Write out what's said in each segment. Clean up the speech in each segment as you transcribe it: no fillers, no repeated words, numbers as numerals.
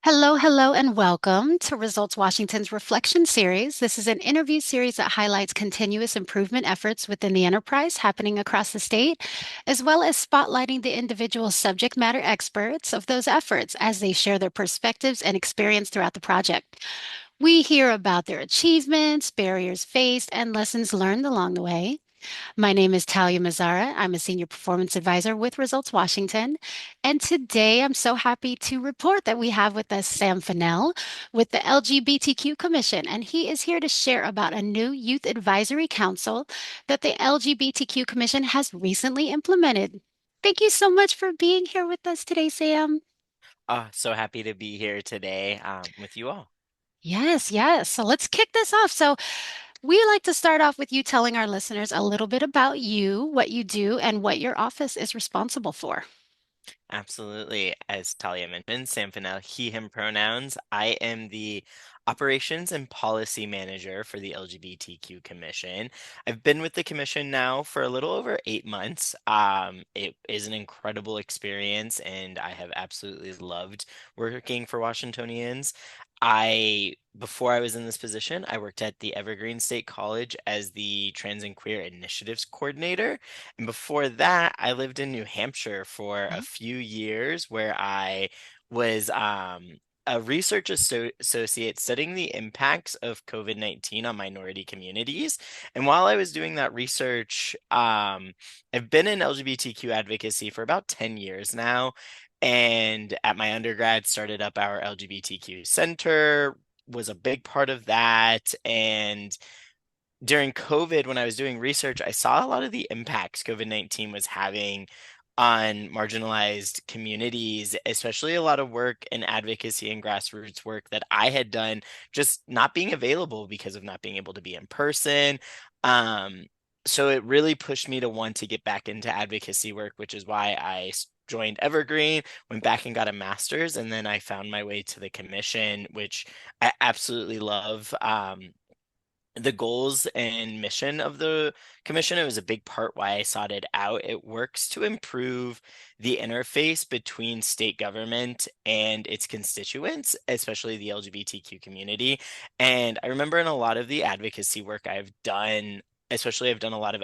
Hello, hello, and welcome to Results Washington's Reflection Series. This is an interview series that highlights continuous improvement efforts within the enterprise happening across the state, as well as spotlighting the individual subject matter experts of those efforts as they share their perspectives and experience throughout the project. We hear about their achievements, barriers faced, and lessons learned along the way. My name is Talia Mazzara. I'm a senior performance advisor with Results Washington. And today I'm so happy to report that we have with us Sam Fennell with the LGBTQ Commission. And he is here to share about a new youth advisory council that the LGBTQ Commission has recently implemented. Thank you so much for being here with us today, Sam. Oh, so happy to be here today with you all. Yes, yes. So let's kick this off. We like to start off with you telling our listeners a little bit about you, what you do, and what your office is responsible for. Absolutely. As Talia mentioned, Sam Fennell, he, him pronouns. I am the operations and policy manager for the LGBTQ Commission. I've been with the commission now for a little over 8 months. It is an incredible experience, and I have absolutely loved working for Washingtonians. Before I was in this position, I worked at the Evergreen State College as the Trans and Queer Initiatives Coordinator. And before that, I lived in New Hampshire for a few years where I was a research associate studying the impacts of COVID-19 on minority communities. And while I was doing that research, I've been in LGBTQ advocacy for about 10 years now. And at my undergrad, started up our LGBTQ Center, was a big part of that. And during COVID, when I was doing research, I saw a lot of the impacts COVID-19 was having on marginalized communities, especially a lot of work in advocacy and grassroots work that I had done, just not being available because of not being able to be in person. Um, so it really pushed me to want to get back into advocacy work, which is why joined Evergreen, went back and got a master's, and then I found my way to the commission, which I absolutely love. The goals and mission of the commission. It was a big part why I sought it out. It works to improve the interface between state government and its constituents, especially the LGBTQ community. And I remember in a lot of the advocacy work I've done, especially I've done a lot of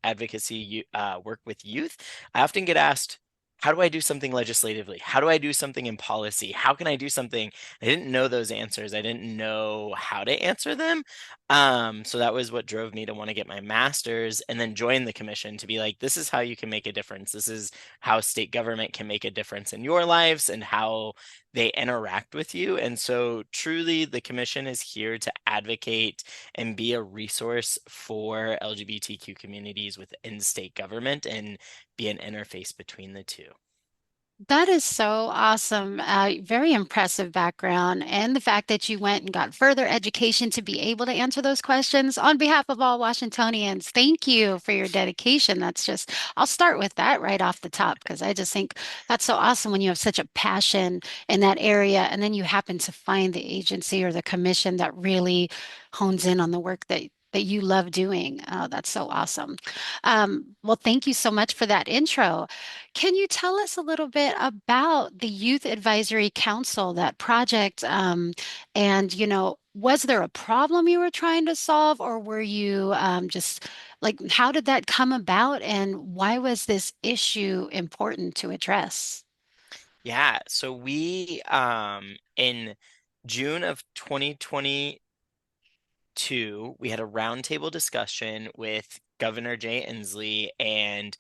advocacy work with youth. I often get asked, how do I do something legislatively? How do I do something in policy? How can I do something? I didn't know those answers. I didn't know how to answer them. So that was what drove me to want to get my master's and then join the commission to be like, this is how you can make a difference. This is how state government can make a difference in your lives and how they interact with you. And so truly the commission is here to advocate and be a resource for LGBTQ communities within state government and be an interface between the two. That is so awesome. Very impressive background. And the fact that you went and got further education to be able to answer those questions on behalf of all Washingtonians. Thank you for your dedication. I'll start with that right off the top because I just think that's so awesome when you have such a passion in that area and then you happen to find the agency or the commission that really hones in on the work that you love doing. Oh, that's so awesome. Well, thank you so much for that intro. Can you tell us a little bit about the Youth Advisory Council, that project? Was there a problem you were trying to solve, or were you just like, how did that come about, and why was this issue important to address? Yeah, so we in June of 2022, we had a roundtable discussion with Governor Jay Inslee and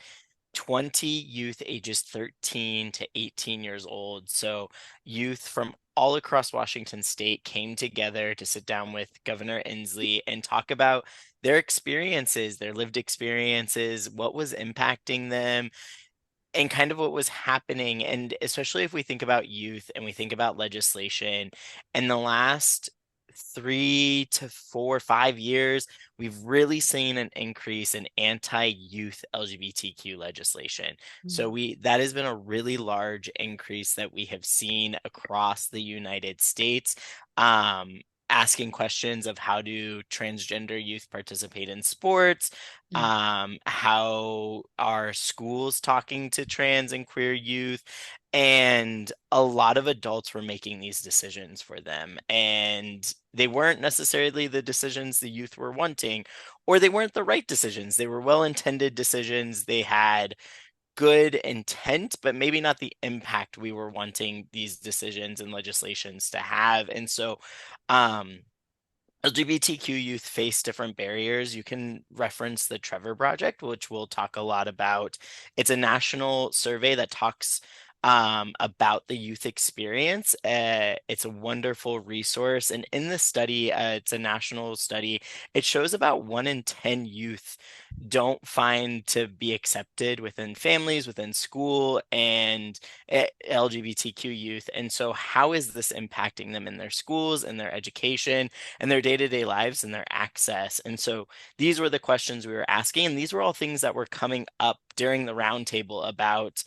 20 youth ages 13 to 18 years old. So youth from all across Washington state came together to sit down with Governor Inslee and talk about their experiences, their lived experiences, what was impacting them, and kind of what was happening. And especially if we think about youth and we think about legislation in the last 3 to 4, 5 years, we've really seen an increase in anti-youth LGBTQ legislation. So that has been a really large increase that we have seen across the United States. Asking questions of how do transgender youth participate in sports, how are schools talking to trans and queer youth, And a lot of adults were making these decisions for them, and they weren't necessarily the decisions the youth were wanting, or they weren't the right decisions. They were well-intended decisions. They had good intent, but maybe not the impact we were wanting these decisions and legislations to have. And so, um, LGBTQ youth face different barriers. You can reference the Trevor Project, which we'll talk a lot about. It's a national survey that talks about the youth experience. It's a wonderful resource. And in the study, it's a national study, it shows about 1 in 10 youth don't find to be accepted within families, within school, and LGBTQ youth. And so, how is this impacting them in their schools, in their education, and their day-to-day lives, and their access? And so, these were the questions we were asking, and these were all things that were coming up during the roundtable about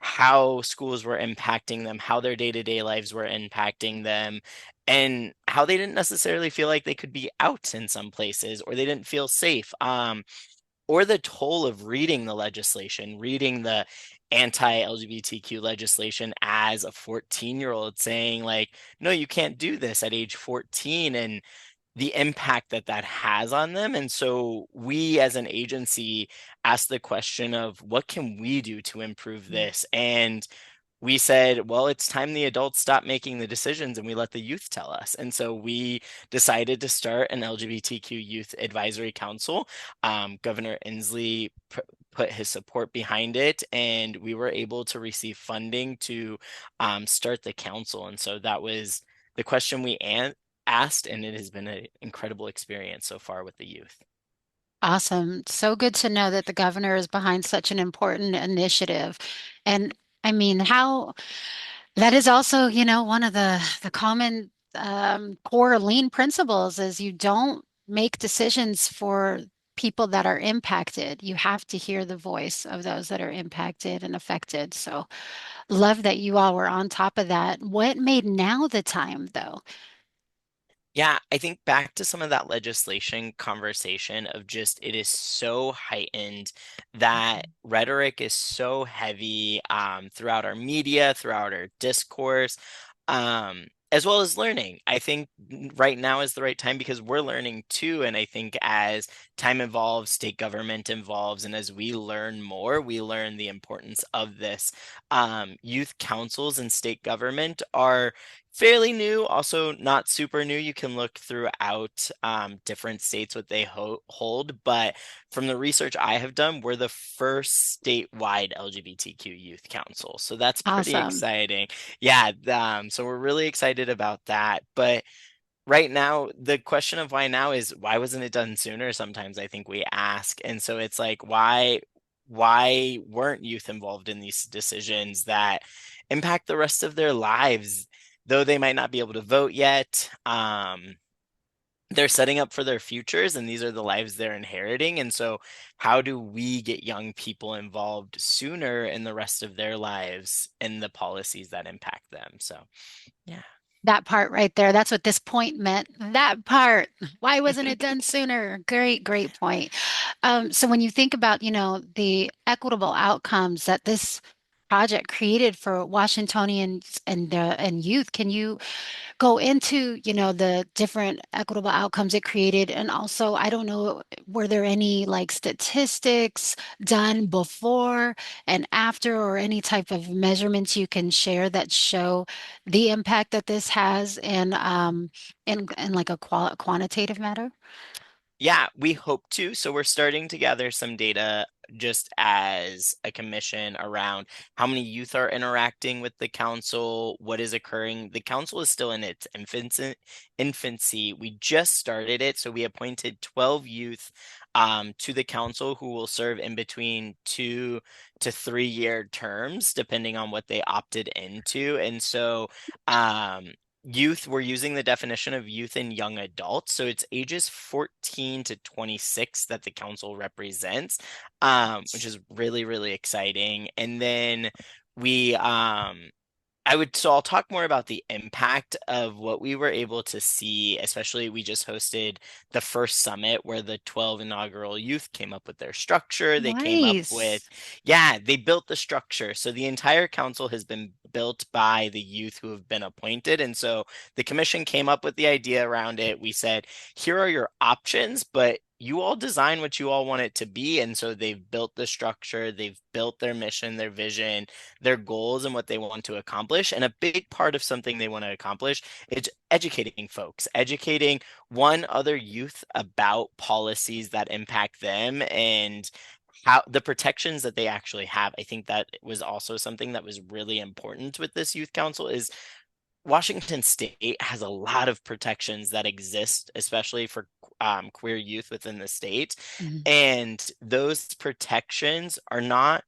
how schools were impacting them, how their day-to-day lives were impacting them, and how they didn't necessarily feel like they could be out in some places, or they didn't feel safe. Or the toll of reading the legislation, reading the anti-LGBTQ legislation as a 14-year-old, saying like, no, you can't do this at age 14, and the impact that that has on them. And so we as an agency asked the question of what can we do to improve this? And we said, well, it's time the adults stop making the decisions and we let the youth tell us. And so we decided to start an LGBTQ Youth Advisory Council. Governor Inslee put his support behind it, and we were able to receive funding to start the council. And so that was the question we asked, and it has been an incredible experience so far with the youth. Awesome. So good to know that the governor is behind such an important initiative. And I mean, how that is also, one of the common core lean principles is you don't make decisions for people that are impacted. You have to hear the voice of those that are impacted and affected. So love that you all were on top of that. What made now the time, though? Yeah, I think back to some of that legislation conversation of just it is so heightened, that rhetoric is so heavy throughout our media, throughout our discourse, as well as learning. I think right now is the right time because we're learning too. And I think as time evolves, state government evolves, and as we learn more, we learn the importance of this. Youth councils and state government are fairly new, also not super new. You can look throughout different states what they hold, but from the research I have done, we're the first statewide LGBTQ youth council. So that's pretty Awesome. exciting. Yeah, so we're really excited about that. But right now, the question of why now is why wasn't it done sooner? Sometimes I think we ask. And so it's like, why weren't youth involved in these decisions that impact the rest of their lives? Though they might not be able to vote yet, they're setting up for their futures, and these are the lives they're inheriting. And so, how do we get young people involved sooner in the rest of their lives and the policies that impact them? So, yeah. That part right there, that's what this point meant. That part. Why wasn't it done sooner? Great, great point. So when you think about, the equitable outcomes that this project created for Washingtonians and youth, can you go into, the different equitable outcomes it created? And also, I don't know, were there any like statistics done before and after, or any type of measurements you can share that show the impact that this has in like a quantitative matter? Yeah, we hope to. So we're starting to gather some data just as a commission around how many youth are interacting with the council, what is occurring. The council is still in its infancy. We just started it, so we appointed 12 youth to the council who will serve in between 2 to 3 year terms, depending on what they opted into. And so youth, we're using the definition of youth and young adults. So it's ages 14 to 26 that the council represents, which is really, really exciting. And then we, So I'll talk more about the impact of what we were able to see, especially we just hosted the first summit where the 12 inaugural youth came up with their structure. They came up with, Nice. yeah, they built the structure. So the entire council has been built by the youth who have been appointed. And so the commission came up with the idea around it. We said, here are your options, but you all design what you all want it to be. And so they've built the structure, they've built their mission, their vision, their goals and what they want to accomplish. And a big part of something they want to accomplish is educating folks, educating one other youth about policies that impact them and how the protections that they actually have. I think that was also something that was really important with this youth council is Washington State has a lot of protections that exist, especially for queer youth within the state. Mhm. And those protections are not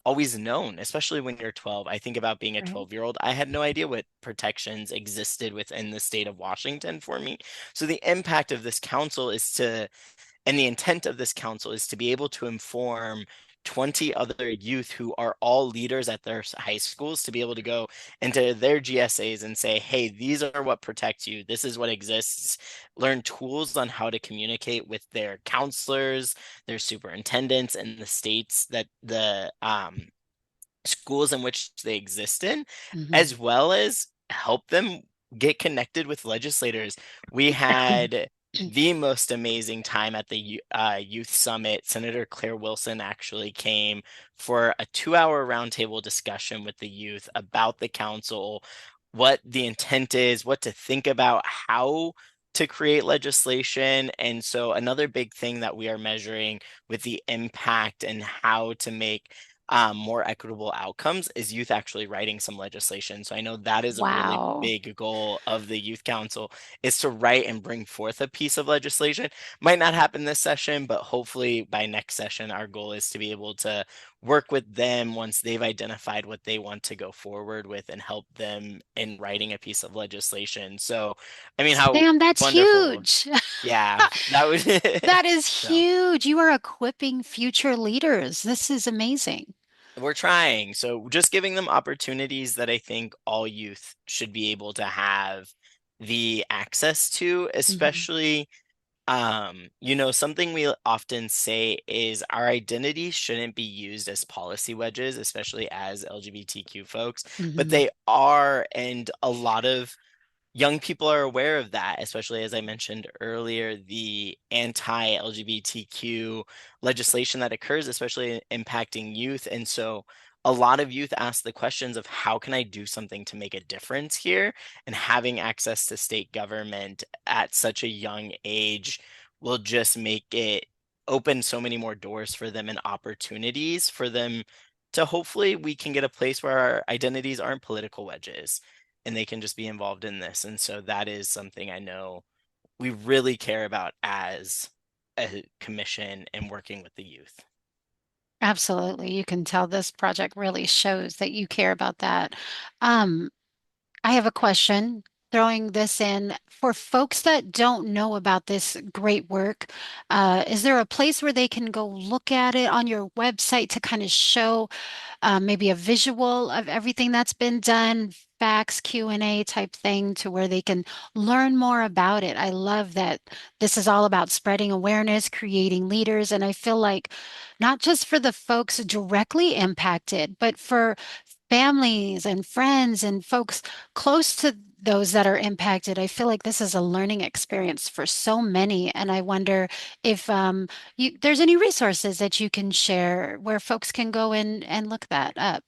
always known, especially when you're 12. I think about being a Right. 12-year-old. I had no idea what protections existed within the state of Washington for me. So the impact of this council is to and the intent of this council is to be able to inform 20 other youth who are all leaders at their high schools to be able to go into their GSAs and say, hey, these are what protect you. This is what exists. Learn tools on how to communicate with their counselors, their superintendents, and the states that the schools in which they exist in, Mhm. as well as help them get connected with legislators. We had the most amazing time at the youth summit. Senator Claire Wilson actually came for a 2-hour roundtable discussion with the youth about the council, what the intent is, what to think about, how to create legislation. And so another big thing that we are measuring with the impact and how to make more equitable outcomes is youth actually writing some legislation. So I know that is a really Wow. big goal of the youth council is to write and bring forth a piece of legislation. Might not happen this session, but hopefully by next session, our goal is to be able to work with them once they've identified what they want to go forward with and help them in writing a piece of legislation. So, I mean, how Sam, that's wonderful. huge. Yeah, that would That is so. huge. You are equipping future leaders. This is amazing. We're trying. So just giving them opportunities that I think all youth should be able to have the access to, Mhm. especially something we often say is our identity shouldn't be used as policy wedges, especially as LGBTQ folks, but Mhm. they are, and a lot of young people are aware of that, especially as I mentioned earlier, the anti-LGBTQ legislation that occurs, especially impacting youth. And so a lot of youth ask the questions of how can I do something to make a difference here? And having access to state government at such a young age will just make it open so many more doors for them and opportunities for them to hopefully we can get a place where our identities aren't political wedges and they can just be involved in this. And so that is something I know we really care about as a commission and working with the youth. Absolutely. You can tell this project really shows that you care about that. Um, I have a question, throwing this in for folks that don't know about this great work. Is there a place where they can go look at it on your website to kind of show maybe a visual of everything that's been done, facts, Q&A type thing to where they can learn more about it? I love that this is all about spreading awareness, creating leaders, and I feel like not just for the folks directly impacted, but for families and friends and folks close to those that are impacted. I feel like this is a learning experience for so many. And I wonder if there's any resources that you can share where folks can go in and look that up.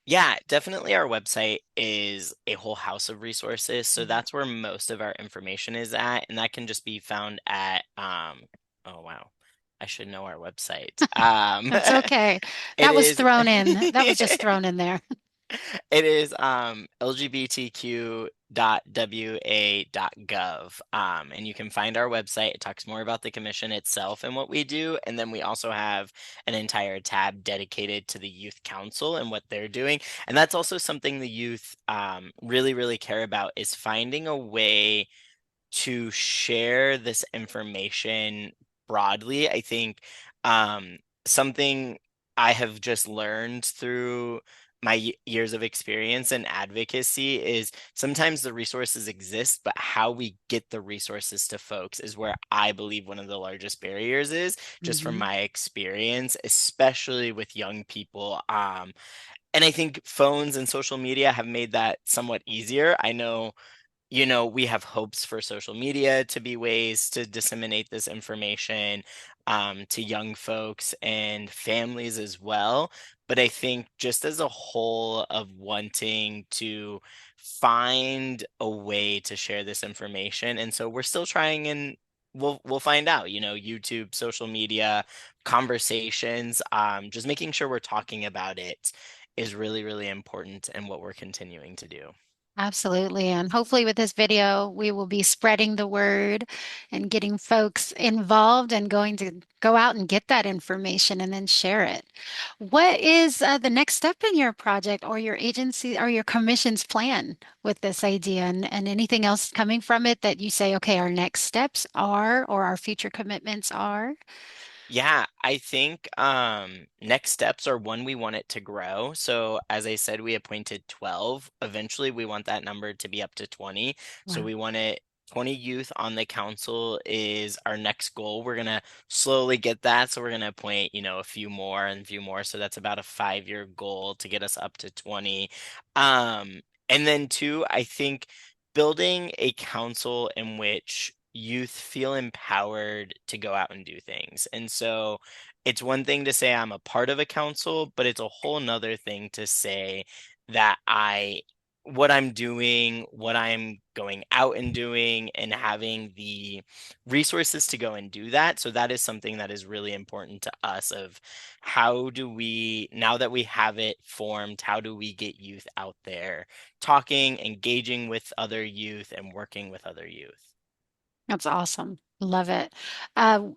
Yeah, definitely our website is a whole house of resources. So Mhm. that's where most of our information is at. And that can just be found at oh wow. I should know our website. That's okay. It That was is thrown in. That was just thrown in there. It is lgbtq.wa.gov. And you can find our website. It talks more about the commission itself and what we do. And then we also have an entire tab dedicated to the youth council and what they're doing. And that's also something the youth really, really care about is finding a way to share this information broadly. I think something I have just learned through my years of experience in advocacy is sometimes the resources exist, but how we get the resources to folks is where I believe one of the largest barriers is, just from Hmm. my experience, especially with young people. And I think phones and social media have made that somewhat easier. I know, we have hopes for social media to be ways to disseminate this information to young folks and families as well. But I think just as a whole of wanting to find a way to share this information, and so we're still trying, and we'll find out. YouTube, social media, conversations, just making sure we're talking about it is really, really important and what we're continuing to do. Absolutely. And hopefully, with this video, we will be spreading the word and getting folks involved and going to go out and get that information and then share it. What is the next step in your project or your agency or your commission's plan with this idea and anything else coming from it that you say, okay, our next steps are or our future commitments are? Yeah, I think next steps are one, we want it to grow. So as I said, we appointed 12. Eventually we want that number to be up to 20. So Wow. we want it 20 youth on the council is our next goal. We're gonna slowly get that. So we're gonna appoint, a few more and a few more. So that's about a 5-year goal to get us up to 20. And then two, I think building a council in which youth feel empowered to go out and do things. And so it's one thing to say I'm a part of a council, but it's a whole nother thing to say that what I'm doing, what I'm going out and doing, and having the resources to go and do that. So that is something that is really important to us of how do we, now that we have it formed, how do we get youth out there talking, engaging with other youth, and working with other youth? That's awesome. Love it. Uh,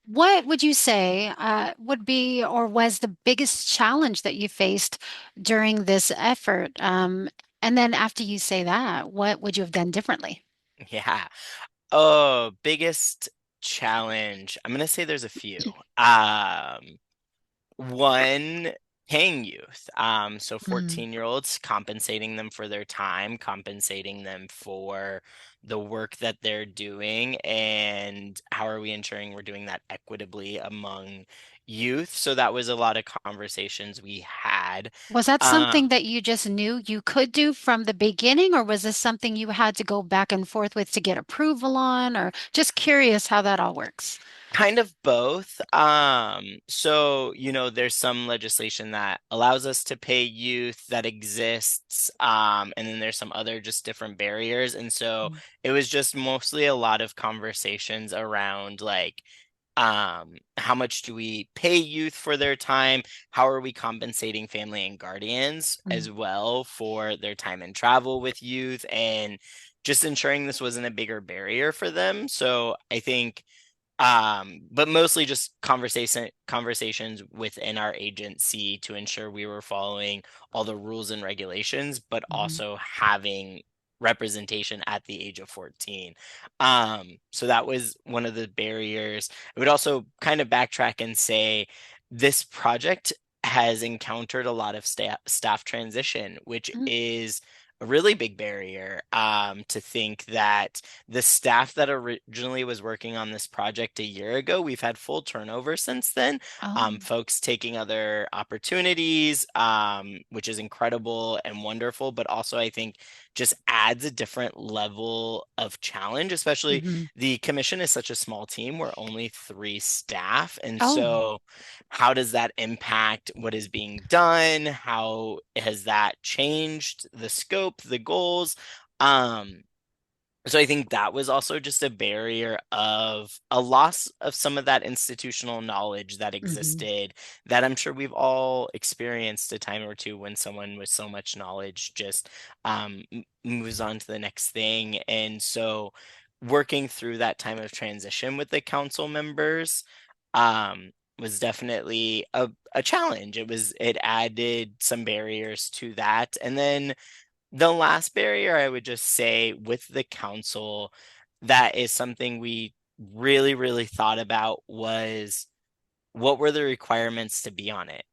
what would you say would be or was the biggest challenge that you faced during this effort? And then after you say that, what would you have done differently? Yeah. Oh, biggest challenge. I'm gonna say there's a few. Um, One, paying youth. So Mm. 14-year-olds, compensating them for their time, compensating them for the work that they're doing, and how are we ensuring we're doing that equitably among youth? So that was a lot of conversations we had. Was that Uh, something that you just knew you could do from the beginning, or was this something you had to go back and forth with to get approval on, or just curious how that all works? Kind of both. So, there's some legislation that allows us to pay youth that exists. And then there's some other just different barriers. And so Mm. it was just mostly a lot of conversations around like, how much do we pay youth for their time? How are we compensating family and guardians Mm. as well for their time and travel with youth, and just ensuring this wasn't a bigger barrier for them. So I think but mostly just conversations within our agency to ensure we were following all the rules and regulations, but Mhm. also having representation at the age of 14. So that was one of the barriers. I would also kind of backtrack and say this project has encountered a lot of staff transition, which Mm. is a really big barrier, to think that the staff that originally was working on this project a year ago, we've had full turnover since then. Oh. Folks taking other opportunities, which is incredible and wonderful, but also I think just adds a different level of challenge, especially Mhm. the commission is such a small team. We're only 3 staff. And Oh. so how does that impact what is being done? How has that changed the scope, the goals? Um, so I think that was also just a barrier of a loss of some of that institutional knowledge that Mhm. existed, that I'm sure we've all experienced a time or two when someone with so much knowledge just moves on to the next thing. And so working through that time of transition with the council members was definitely a challenge. It added some barriers to that. And then the last barrier I would just say with the council that is something we really, really thought about was what were the requirements to be on it?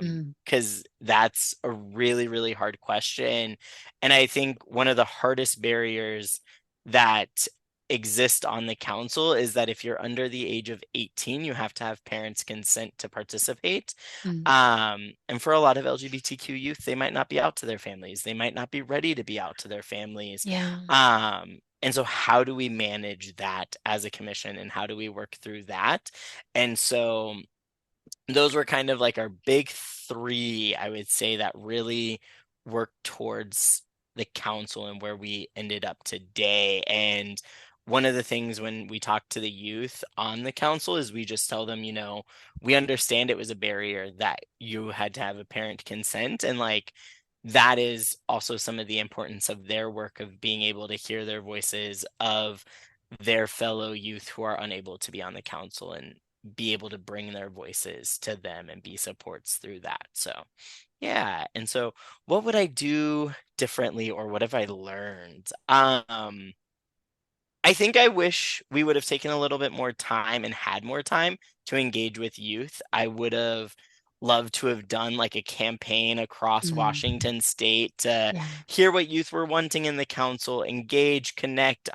Mm, Because that's a really, really hard question. And I think one of the hardest barriers that exist on the council is that if you're under the age of 18, you have to have parents' consent to participate. mm. And for a lot of LGBTQ youth, they might not be out to their families. They might not be ready to be out to their families. Yeah. And so how do we manage that as a commission and how do we work through that? And so those were kind of like our big three, I would say, that really worked towards the council and where we ended up today. And one of the things when we talk to the youth on the council is we just tell them, we understand it was a barrier that you had to have a parent consent. And like, that is also some of the importance of their work of being able to hear their voices of their fellow youth who are unable to be on the council and be able to bring their voices to them and be supports through that. So, yeah. And so, what would I do differently or what have I learned? I think I wish we would have taken a little bit more time and had more time to engage with youth. I would have loved to have done like a campaign across Mm. Washington state to Yeah. hear what youth were wanting in the council, engage, connect.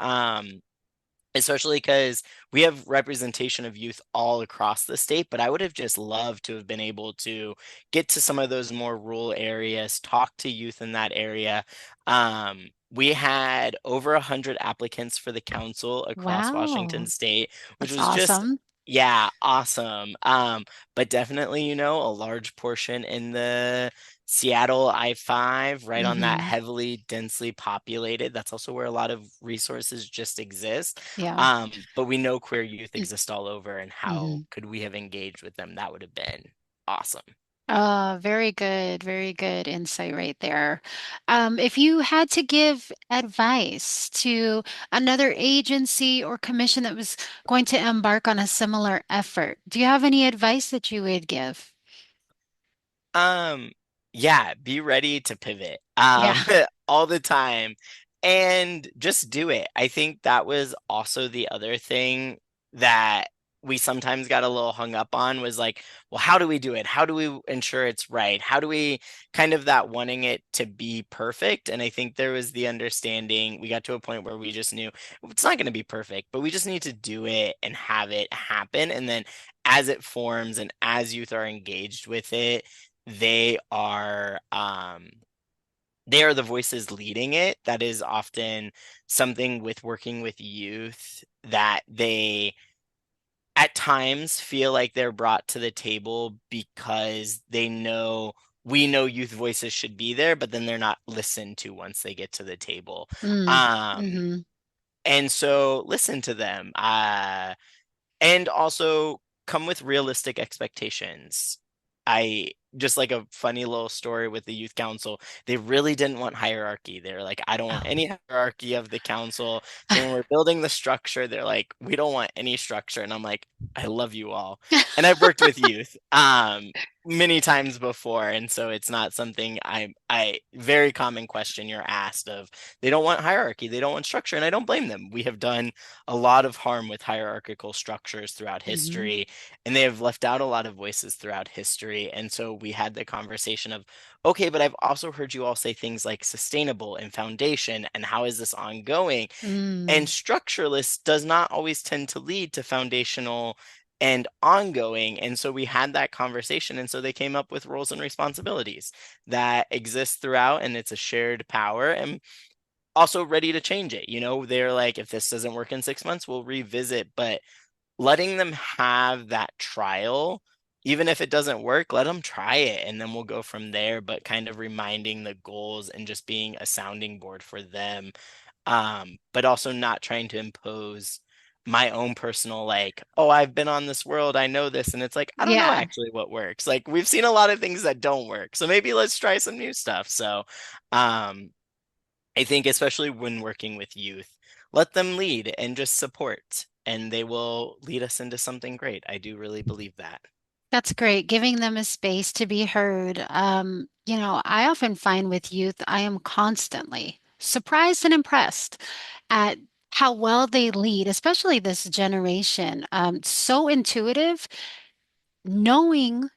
Especially because we have representation of youth all across the state, but I would have just loved to have been able to get to some of those more rural areas, talk to youth in that area. We had over 100 applicants for the council across Washington Wow. state, which That's was just, awesome. yeah, awesome. But definitely, a large portion in the Seattle I-5, right on that Hmm. heavily densely populated. That's also where a lot of resources just exist. Yeah. But we know queer youth exist all over, and how Hmm. could we have engaged with them? That would have been awesome. Very good insight right there. If you had to give advice to another agency or commission that was going to embark on a similar effort, do you have any advice that you would give? Um, yeah, be ready to pivot Yeah. all the time and just do it. I think that was also the other thing that we sometimes got a little hung up on was like, well, how do we do it? How do we ensure it's right? How do we kind of that wanting it to be perfect? And I think there was the understanding, we got to a point where we just knew it's not going to be perfect, but we just need to do it and have it happen. And then as it forms and as youth are engaged with it, they are they are the voices leading it. That is often something with working with youth that they at times feel like they're brought to the table because they know we know youth voices should be there, but then they're not listened to once they get to the table. Mm. um Hmm. and so listen to them. And also come with realistic expectations. I just like a funny little story with the youth council. They really didn't want hierarchy. They're like, I don't want Oh. any hierarchy of the council. So when we're building the structure, they're like, we don't want any structure. And I'm like, I love you all. And I've worked with youth many times before. And so it's not something I very common question you're asked of they don't want hierarchy, they don't want structure, and I don't blame them. We have done a lot of harm with hierarchical structures throughout Hmm. history, and they have left out a lot of voices throughout history. And so we had the conversation of, okay, but I've also heard you all say things like sustainable and foundation, and how is this ongoing? And Mm. structureless does not always tend to lead to foundational and ongoing. And so we had that conversation. And so they came up with roles and responsibilities that exist throughout, and it's a shared power. And also ready to change it. They're like, if this doesn't work in 6 months, we'll revisit. But letting them have that trial, even if it doesn't work, let them try it and then we'll go from there. But kind of reminding the goals and just being a sounding board for them. But also not trying to impose my own personal, like, oh, I've been on this world, I know this. And it's like, I don't know Yeah. actually what works. Like, we've seen a lot of things that don't work. So maybe let's try some new stuff. So, um, I think especially when working with youth, let them lead and just support, and they will lead us into something great. I do really believe that. That's great, giving them a space to be heard. I often find with youth, I am constantly surprised and impressed at how well they lead, especially this generation. So intuitive knowing,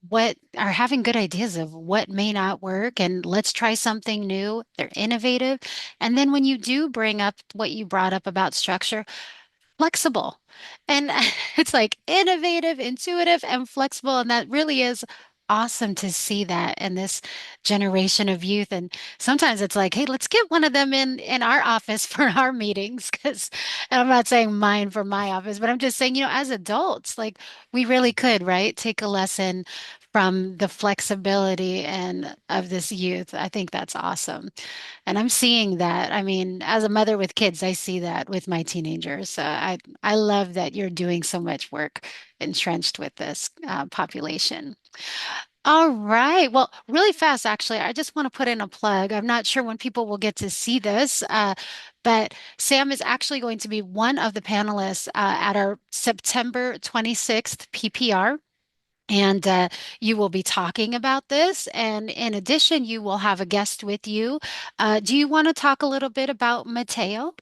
what are having good ideas of what may not work and let's try something new. They're innovative. And then when you do bring up what you brought up about structure, flexible. And it's like innovative, intuitive, and flexible. And that really is awesome to see that in this generation of youth. And sometimes it's like, hey, let's get one of them in our office for our meetings. Because, and I'm not saying mine for my office, but I'm just saying, as adults, like we really could, right? Take a lesson from the flexibility and of this youth. I think that's awesome. And I'm seeing that. I mean, as a mother with kids, I see that with my teenagers. I love that you're doing so much work entrenched with this population. All right. Well, really fast, actually, I just want to put in a plug. I'm not sure when people will get to see this, but Sam is actually going to be one of the panelists at our September 26th PPR. And you will be talking about this. And in addition, you will have a guest with you. Do you want to talk a little bit about Mateo?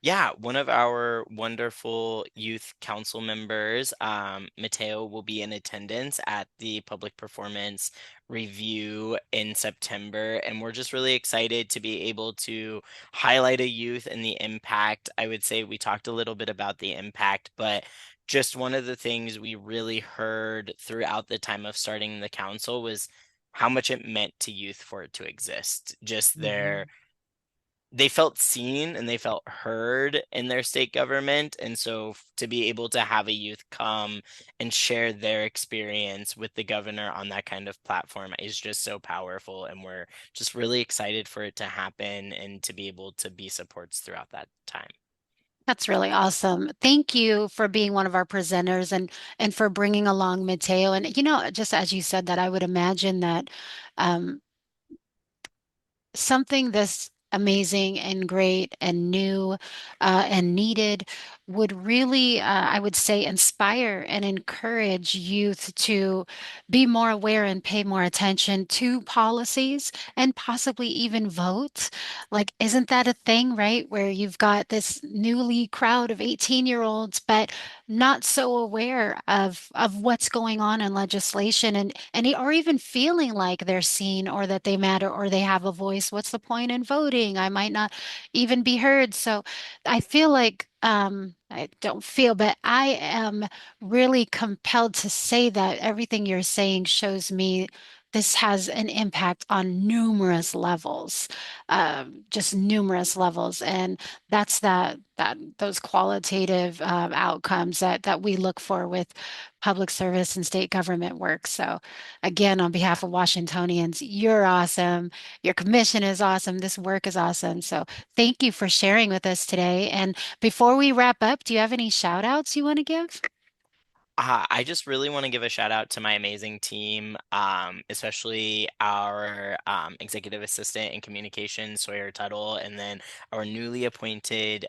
Yeah, one of our wonderful youth council members, Mateo, will be in attendance at the public performance review in September. And we're just really excited to be able to highlight a youth and the impact. I would say we talked a little bit about the impact, but just one of the things we really heard throughout the time of starting the council was how much it meant to youth for it to exist. Just their Mhm. they felt seen and they felt heard in their state government. And so to be able to have a youth come and share their experience with the governor on that kind of platform is just so powerful. And we're just really excited for it to happen and to be able to be supports throughout that time. That's really awesome. Thank you for being one of our presenters and for bringing along Mateo. And just as you said that, I would imagine that um, something this amazing and great and new and needed would really, I would say, inspire and encourage youth to be more aware and pay more attention to policies and possibly even vote. Like, isn't that a thing, right? Where you've got this newly crowd of 18-year-olds, but not so aware of what's going on in legislation and or even feeling like they're seen or that they matter or they have a voice. What's the point in voting? I might not even be heard. So I feel like I don't feel, but I am really compelled to say that everything you're saying shows me this has an impact on numerous levels, just numerous levels, and that's that those qualitative outcomes that we look for with public service and state government work. So, again, on behalf of Washingtonians, you're awesome. Your commission is awesome. This work is awesome. So, thank you for sharing with us today. And before we wrap up, do you have any shout outs you want to give? I just really want to give a shout out to my amazing team, especially our executive assistant in communications, Sawyer Tuttle, and then our newly appointed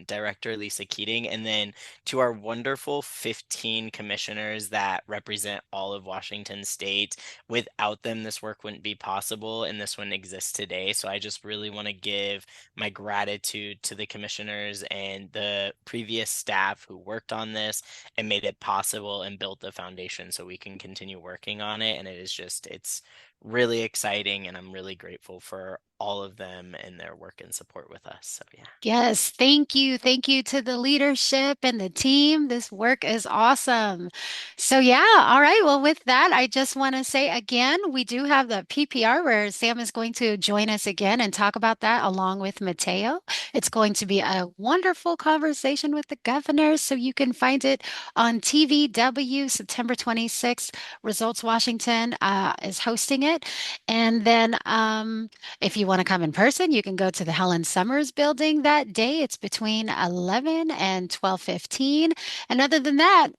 director, Lisa Keating, and then to our wonderful 15 commissioners that represent all of Washington State. Without them, this work wouldn't be possible, and this wouldn't exist today. So I just really want to give my gratitude to the commissioners and the previous staff who worked on this and made it possible and built the foundation so we can continue working on it. And it's really exciting. And I'm really grateful for all of them and their work and support with us. So, yeah. Yes, thank you. Thank you to the leadership and the team. This work is awesome. So, yeah, all right. Well, with that, I just want to say again, we do have the PPR where Sam is going to join us again and talk about that along with Mateo. It's going to be a wonderful conversation with the governor. So, you can find it on TVW September 26th. Results Washington is hosting it. And then, if you want to come in person, you can go to the Helen Summers building that day. It's between 11 and 12:15. And other than that,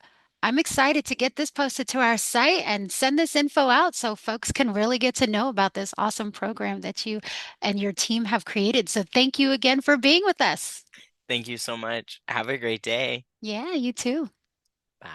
I'm excited to get this posted to our site and send this info out so folks can really get to know about this awesome program that you and your team have created. So thank you again for being with us. Thank you so much. Have a great day. Yeah, you too.